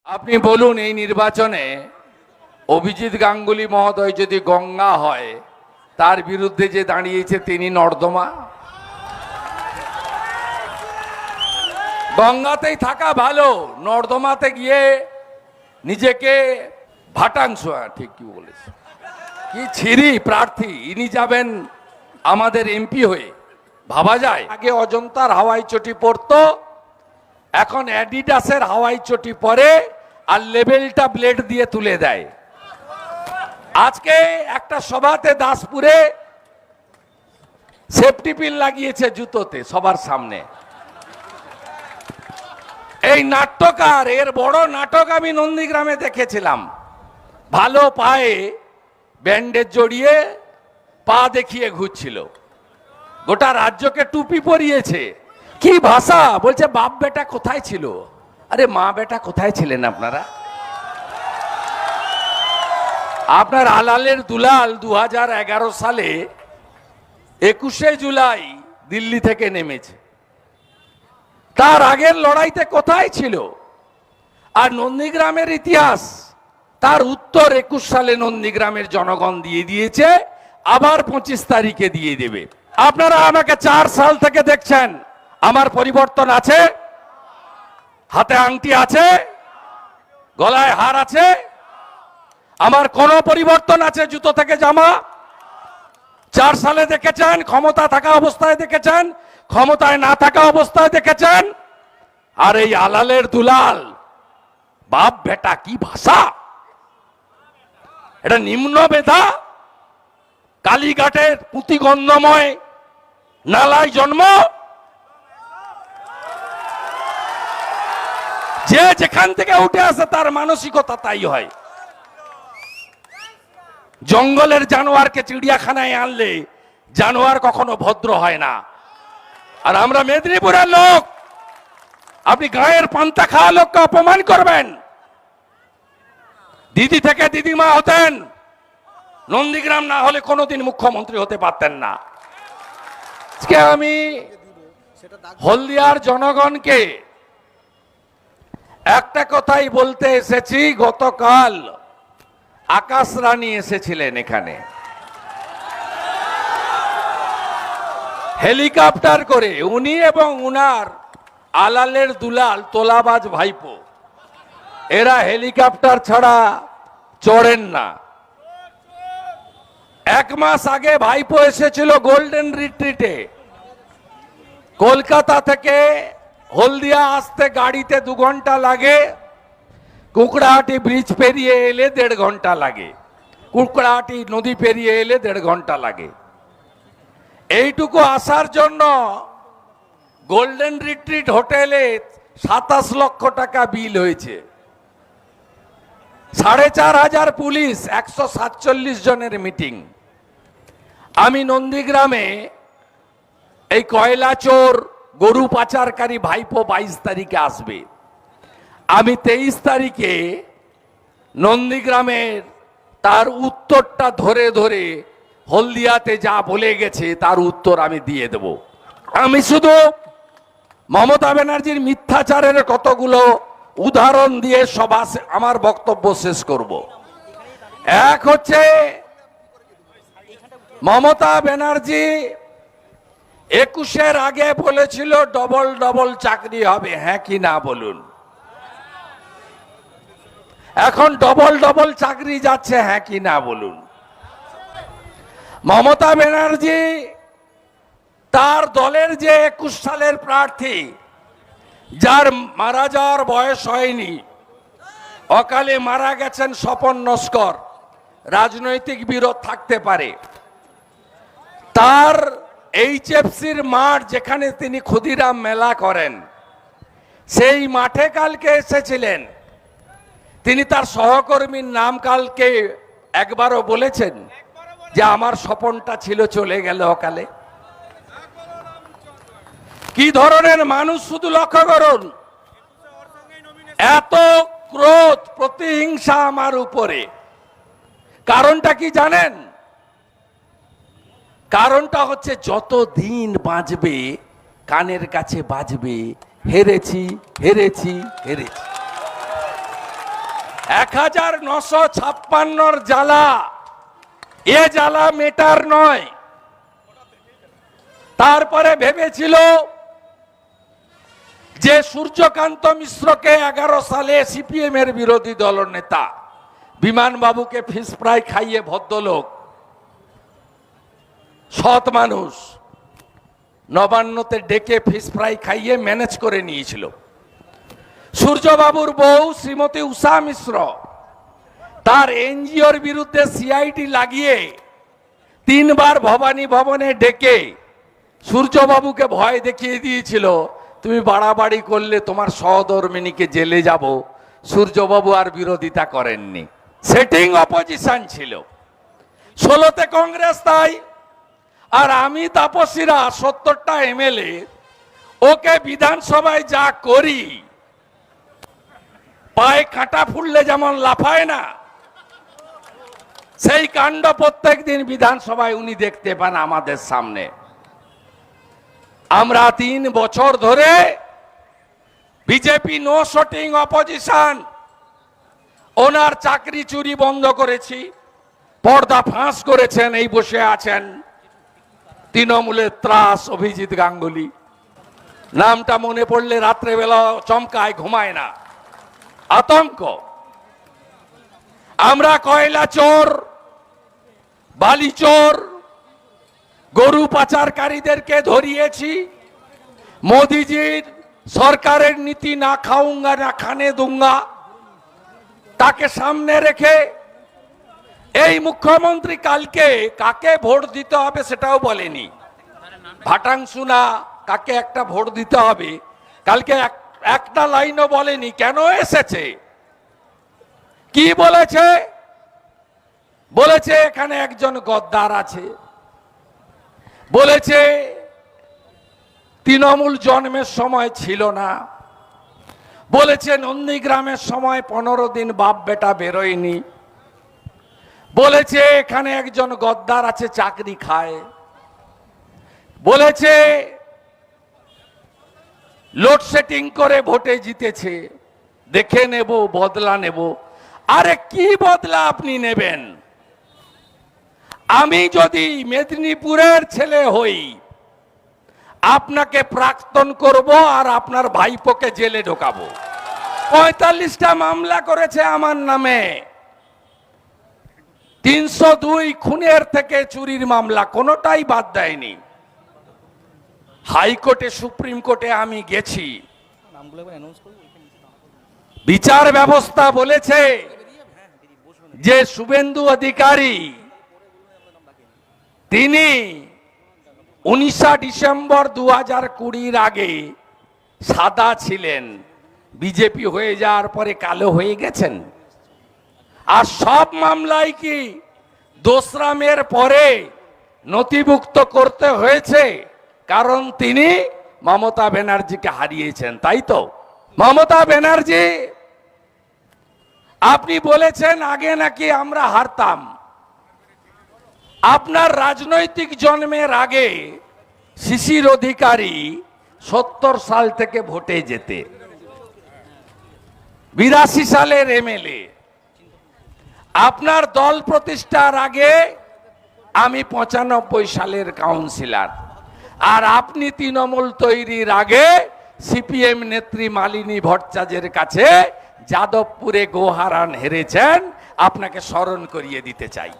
আপনি বলুন, এই নির্বাচনে অভিজিৎ গাঙ্গুলি মহোদয় যদি গঙ্গা হয়, তার বিরুদ্ধে যে দাঁড়িয়েছে তিনি নর্দমা। গঙ্গাতেই থাকা ভালো, নর্দমাতে গিয়ে নিজেকে ভাটাংশ, ঠিক কি বলেছে, কি ছিরি প্রার্থী ইনি যাবেন আমাদের এমপি হয়ে, ভাবা যায়? আগে অজন্তার হাওয়াই চটি পরতো, এখন অ্যাডিডাসের হাওয়াই চটি পরে আর লেবেলটা ব্লেড দিয়ে তুলে দেয়। আজকে একটা সভাতে দাসপুরে সেফটি পিন লাগিয়েছে জুতোতে সবার সামনে। এই নাট্যকার, এর বড় নাটক আমি নন্দীগ্রামে দেখেছিলাম। ভালো পায়ে ব্যান্ডেজ জড়িয়ে পা দেখিয়ে ঘুরছিল, গোটা রাজ্যকে টুপি পরিয়েছে। কি ভাষা বলছে, বাপ বেটা কোথায় ছিল? আরে মা বেটা কোথায় ছিলেন আপনারা? আপনার আলালের দুলাল 2011 সালে 21শে জুলাই দিল্লি থেকে নেমেছে, তার আগের লড়াইতে কোথায় ছিল? আর নন্দীগ্রামের ইতিহাস, তার উত্তর 21 সালে নন্দীগ্রামের জনগণ দিয়ে দিয়েছে, আবার 25 তারিখে দিয়ে দেবে। আপনারা আমাকে 4 সাল থেকে দেখছেন, আমার পরিবর্তন আছে? হাতে আংটি আছে, গলায় হার আছে, আমার কোন পরিবর্তন আছে? জুতো থেকে জামা। 4 সালে দেখেছেন, ক্ষমতা থাকা অবস্থায় দেখেছেন, ক্ষমতায় না থাকা অবস্থায় দেখেছেন। আর এই আলালের দুলাল বাপ বেটা, কি ভাষা! এটা নিম্ন বেধা। কালীঘাটের পুঁতিগন্ধময় নালায় জন্ম, যে যেখান থেকে উঠে আসে তার মানসিকতা তাই হয়। জঙ্গলের জানোয়ারকে চিড়িয়াখানায় আনলে জানোয়ার কখনো ভদ্র হয় না। আর আমরা মেদিনীপুরের লোক, আপনি গায়ের পান্তা খাওয়া লোককে অপমান করবেন? দিদি থেকে দিদিমা হতেন, নন্দীগ্রাম না হলে কোনোদিন মুখ্যমন্ত্রী হতে পারতেন না। আজকে আমি হলদিয়ার জনগণকে একটা কথাই বলতে এসেছি। গতকাল আকাশ রানী এসেছিলেন এখানে হেলিকপ্টার করে, উনি এবং উনার আলালের দুলাল তোলাবাজ ভাইপো, এরা হেলিকপ্টার ছাড়া চড়েন না। 1 মাস আগে ভাইপো এসেছিল গোল্ডেন রিট্রিটে। কলকাতা থেকে হলদিয়া আসতে গাড়িতে 2 ঘন্টা লাগে, কুকড়াহাটি ব্রিজ পেরিয়ে এলে 1.5 ঘন্টা লাগে, কুকড়াহাটি নদী পেরিয়ে এলে 1.5 ঘন্টা লাগে। এইটুকু আসার জন্য গোল্ডেন রিট্রিট হোটেলে 27 লক্ষ টাকা বিল হয়েছে। 4,500 পুলিশ, 147 জনের মিটিং। আমি নন্দীগ্রামে এই কয়লা চোর গরু পাচারকারী ভাইপো 22 তারিখে আসবে। আমি 23 তারিখে নন্দীগ্রামের তার উত্তরটা ধরে ধরে হলদিয়াতে যা বলে গেছে তার উত্তর আমি দিয়ে দেব। আমি শুধু মমতা ব্যানার্জির মিথ্যাচারের কতগুলো উদাহরণ দিয়ে আমার বক্তব্য শেষ করব। এক হচ্ছে, মমতা ব্যানার্জি 21-এর আগে বলেছিল ডবল ডবল চাকরি হবে, হ্যাঁ কি না বলুন? এখন ডবল ডবল চাকরি যাচ্ছে, হ্যাঁ কি না বলুন? মমতা ব্যানার্জি তার দলের যে 21 সালের প্রার্থী, যার মারা যাওয়ার বয়স হয়নি, অকালে মারা গেছেন স্বপন নস্কর, রাজনৈতিক বিরোধ থাকতে পারে, তার এইচএফসির মাঠ যেখানে তিনি ক্ষুদিরাম মেলা করেন, সেই মাঠে কালকে এসেছিলেন। তিনি তার সহকর্মীর নাম কালকে একবারও বলেছেন যে আমার স্বপনটা ছিল, চলে গেল অকালে? কি ধরনের মানুষ শুধু লক্ষ্য করুন। এত ক্রোধ, প্রতিহিংসা আমার উপরে, কারণটা কি জানেন? কারণটা হচ্ছে, যত দিন বাঁচবে কানের কাছে বাজবে হেরেছি হেরেছি হেরেছি। 1956 জ্বালা এ জ্বালা মেটার নয়। তারপরে ভেবেছিল যে সূর্যকান্ত মিশ্রকে 11 সালে সিপিএম এর বিরোধী দলনেতা বিমান বাবুকে ফিশ ফ্রাই খাইয়ে ভদ্রলোক সৎ মানুষ নবান্নতে ডেকে ফিশ ফ্রাই খাইয়ে ম্যানেজ করে নিয়েছিল। সূর্যবাবুর বউ শ্রীমতী উষা মিশ্র তার এনজিওর বিরুদ্ধে সিআইডি লাগিয়ে 3 বার ভবানী ভবনে ডেকে সূর্যবাবুকে ভয় দেখিয়ে দিয়েছিল, তুমি বাড়াবাড়ি করলে তোমার সহধর্মিনীকে জেলে যাব। সূর্যবাবু আর বিরোধিতা করেননি, সেটিং অপোজিশন ছিল। 16তে কংগ্রেস তাই, আর আমি তাপসীরা 70টা এমএলএ ওকে বিধানসভায় যা করি, পায়ে কাঁটা ফুললে যেমন লাফায় না, সেই কাণ্ড প্রত্যেক দিন বিধানসভায় উনি দেখতে পান আমাদের সামনে। আমরা 3 বছর ধরে বিজেপি নো শটিং অপোজিশন ওনার চাকরি চুরি বন্ধ করেছি, পর্দা ফাঁস করেছেন। এই বসে আছেন তৃণমূলের ত্রাস অভিজিৎ গাঙ্গুলি, নামটা মনে পড়লে রাত্রেবেলা চমকায়, ঘুমায় না, আতঙ্ক। আমরা কয়লা চোর, বালি চোর, গরু পাচারকারীদেরকে ধরিয়েছি। মোদিজির সরকারের নীতি না খাউঙ্গা না খানে দুঙ্গা, তাকে সামনে রেখে এই মুখ্যমন্ত্রী কালকে কাকে ভোট দিতে হবে সেটাও বলেনি। ভাটাংশু না কাকে একটা ভোট দিতে হবে কালকে একটা লাইনও বলেনি। কেন এসেছে, কি বলেছে? বলেছে এখানে একজন গদ্দার আছে, বলেছে তৃণমূল জন্মের সময় ছিল না, বলেছে নন্দীগ্রামের সময় 15 দিন বাপ বেটা বেরোয়নি, বলেছে এখানে একজন গদ্দার আছে চাকরি খায়, বলেছে লোডশেডিং করে ভোটে জিতেছে, দেখে নেব বদলা নেব। আরে কি বদলা আপনি নেবেন? আমি যদি মেদিনীপুরের ছেলে হই আপনাকে প্রাক্তন করব আর আপনার ভাইপোকে জেলে ঢোকাবো। 45টা মামলা করেছে আমার নামে, 302 খুনের থেকে চুরির মামলা, কোনোটাই বাদ দেয়নি। হাইকোর্টে সুপ্রিম কোর্টে আমি গেছি, বিচার ব্যবস্থা বলেছে যে শুভেন্দু অধিকারী তিনি 19 ডিসেম্বর 2020 আগে সাদা ছিলেন, বিজেপি হয়ে যাওয়ার পরে কালো হয়ে গেছেন। আর সব মামলায় কি দোসরামের পরে নথিভুক্ত করতে হয়েছে, কারণ তিনি মমতা ব্যানার্জিকে হারিয়েছেন, তাই তো? মমতা ব্যানার্জি আপনি বলেছেন আগে নাকি আমরা হারতাম। আপনার রাজনৈতিক জন্মের আগে শিশির অধিকারী 70 সাল থেকে ভোটে যেতে, 82 সালের এমএলএ। আপনার দল প্রতিষ্ঠার আগে আমি 95 সালের কাউন্সিলর, আর আপনি তৃণমূল তৈরির আগে সিপিএম নেত্রী মালিনী ভট্টাচার্যের কাছে যাদবপুরে গোহারান হেরেছেন। আপনাকে স্মরণ করিয়ে দিতে চাই।